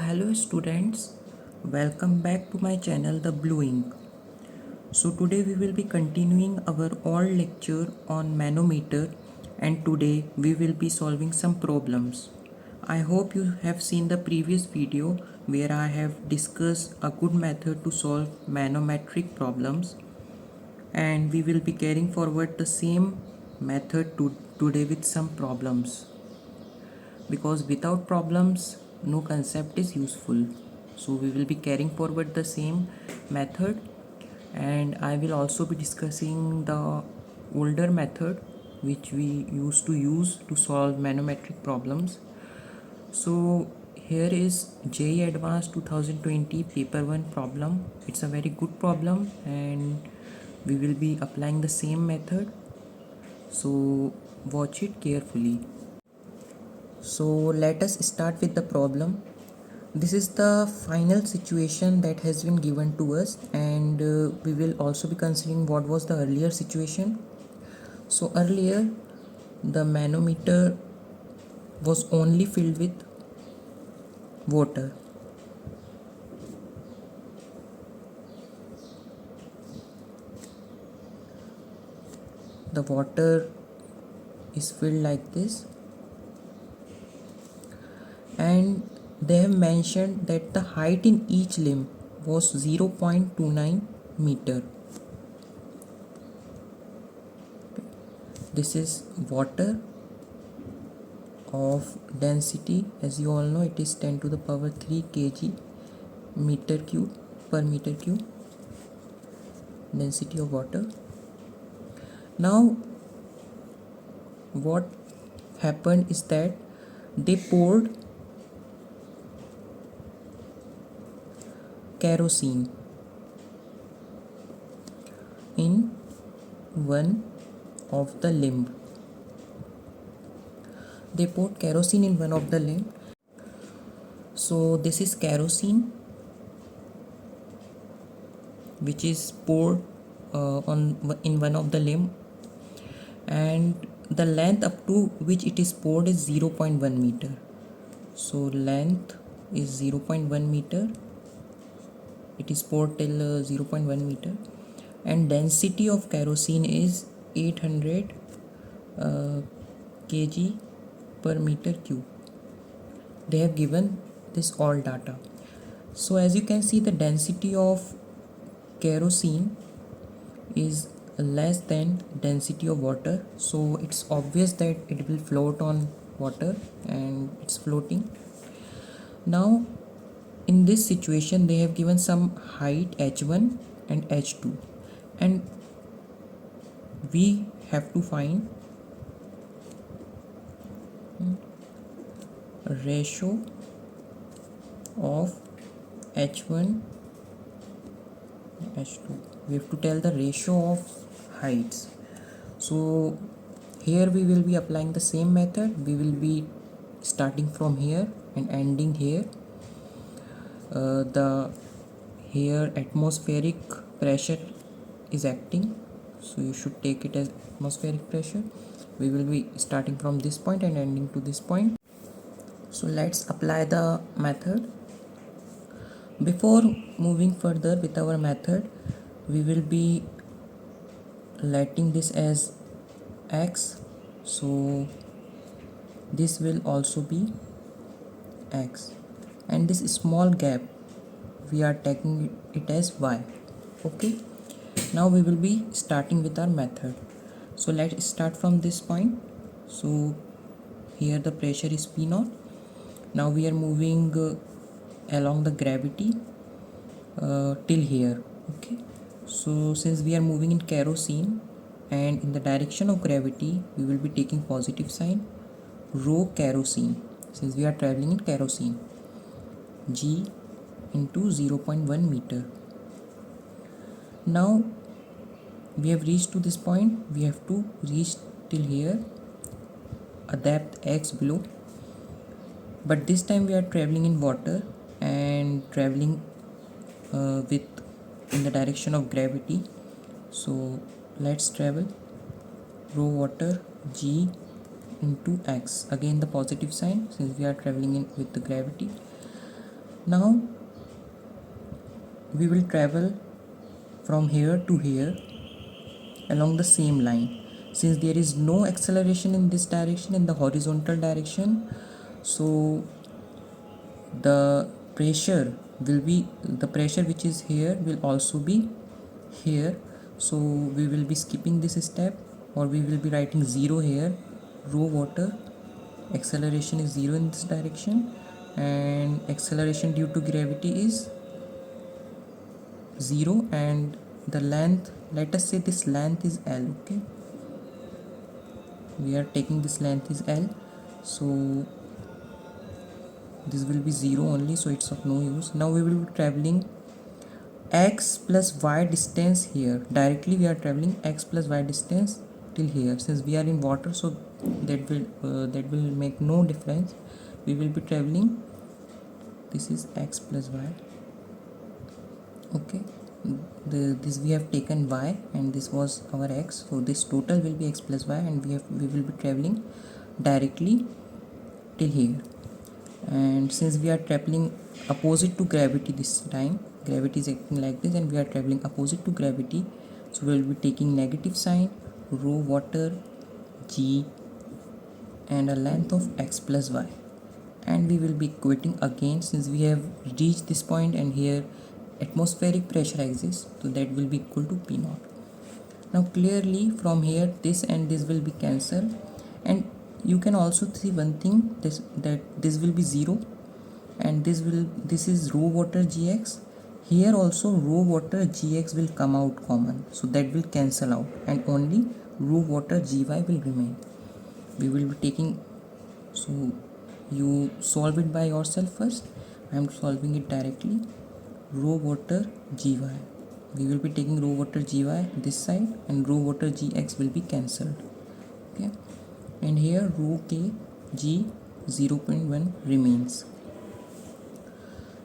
Hello students, welcome back to my channel The Blue Ink. So today we will be continuing our old lecture on manometer, and today we will be solving some problems. I hope you have seen the previous video where I have discussed a good method to solve manometric problems, and we will be carrying forward the same method today with some problems, because without problems no concept is useful. So we will be carrying forward the same method, and I will also be discussing the older method which we used to use to solve manometric problems. So here is JEE Advanced 2020 paper 1 problem. It's a very good problem and we will be applying the same method, so watch it carefully. So let us start with the problem. This is the final situation that has been given to us, and we will also be considering what was the earlier situation. So earlier the manometer was only filled with water. The water is filled like this, and they have mentioned that the height in each limb was 0.29 meter. This is water of density, as you all know, it is 10 to the power 3 kg meter cube per meter cube, density of water. Now what happened is that they poured kerosene in one of the limb. They poured kerosene in one of the limb. So this is kerosene which is poured in one of the limb, and the length up to which it is poured is 0.1 meter. So length is 0.1 meter. It is poured till 0.1 meter, and density of kerosene is 800 kg per meter cube. They have given this all data. So as you can see, the density of kerosene is less than density of water, so it's obvious that it will float on water, and it's floating. Now in this situation they have given some height h1 and h2, and we have to find ratio of h1 h2. We have to tell the ratio of heights. So here we will be applying the same method. We will be starting from here and ending here. The here atmospheric pressure is acting, so you should take it as atmospheric pressure. We will be starting from this point and ending to this point. So let's apply the method. Before moving further with our method, we will be letting this as x, so this will also be x, and this small gap we are taking it as y. Okay, now we will be starting with our method. So let's start from this point. So here the pressure is P0. Now we are moving along the gravity till here. Okay, so since we are moving in kerosene and in the direction of gravity, we will be taking positive sign, rho kerosene, since we are traveling in kerosene, g into 0.1 meter. Now we have reached to this point. We have to reach till here, a depth x below, but this time we are traveling in water and traveling with in the direction of gravity. So let's travel rho water g into x, again the positive sign since we are traveling in with the gravity. Now we will travel from here to here along the same line. Since there is no acceleration in this direction, in the horizontal direction, so the pressure will be, the pressure which is here will also be here. So we will be skipping this step, or we will be writing 0 here. Rho water acceleration is 0 in this direction, and acceleration due to gravity is 0, and the length, let us say this length is L. Okay, we are taking this length is L, so this will be 0 only, so it's of no use. Now we will be traveling x plus y distance here. Directly we are traveling x plus y distance till here. Since we are in water, so that will make no difference. We will be traveling, this is x plus y. Okay, this we have taken y and this was our x, so this total will be x plus y, and we will be traveling directly till here. And since we are traveling opposite to gravity this time, gravity is acting like this and we are traveling opposite to gravity, so we will be taking negative sign, rho water g, and a length of x plus y, and we will be quitting again since we have reached this point and here atmospheric pressure exists, so that will be equal to P naught. Now clearly from here this and this will be cancelled, and you can also see one thing, that this will be 0, and this is rho water gx. Here also rho water gx will come out common, so that will cancel out and only rho water gy will remain. We will be taking, so you solve it by yourself first. I am solving it directly. Rho water gy, we will be taking rho water gy this side, and rho water gx will be cancelled. Okay, and here rho k g 0.1 remains.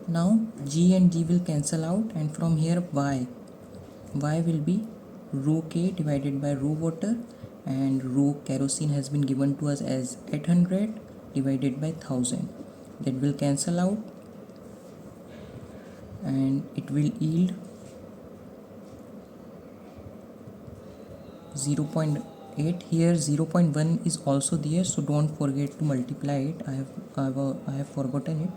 Now g and g will cancel out, and from here y will be rho k divided by rho water, and rho kerosene has been given to us as 800 divided by 1000. That will cancel out and it will yield 0.8. Here 0.1 is also there, so don't forget to multiply it. I have forgotten it,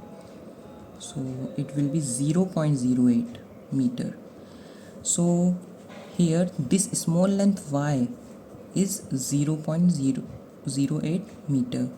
so it will be 0.08 meter. So here this small length y is 0.008 meter,